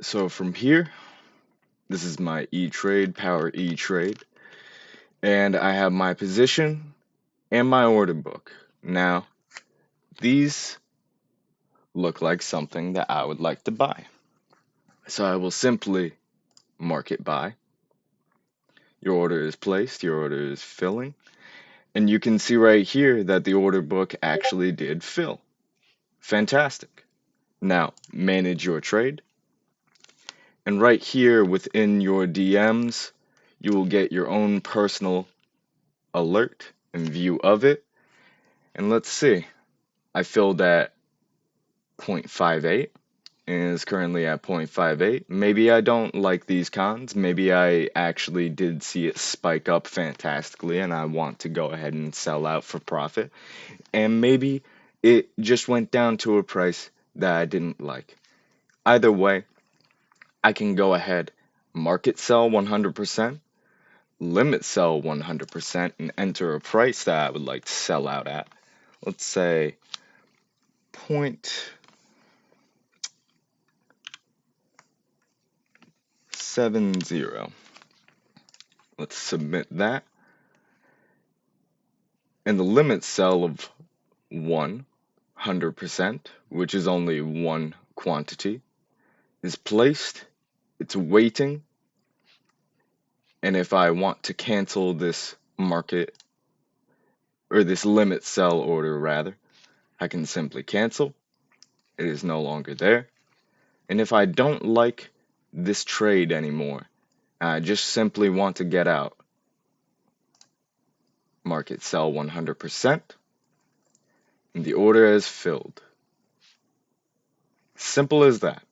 So from here, this is my E-Trade, Power E-Trade, and I have my position and my order book. Now, these look like something that I would like to buy. So I will simply market buy. Your order is placed, your order is filling, and you can see right here that the order book actually did fill. Fantastic. Now, manage your trade, and right here within your DMs, you will get your own personal alert and view of it. And let's see, I filled at 0.58 and is currently at 0.58. Maybe I don't like these cons. Maybe I actually did see it spike up fantastically and I want to go ahead and sell out for profit. And maybe it just went down to a price that I didn't like. Either way, I can go ahead, market sell 100%, limit sell 100%, and enter a price that I would like to sell out at. Let's say point 0.70. Let's submit that. And the limit sell of 100%, which is only one quantity, is placed. It's waiting. And if I want to cancel this market, or this limit sell order rather, I can simply cancel. It is no longer there. And if I don't like this trade anymore, I just simply want to get out, market sell 100%, and the order is filled. Simple as that.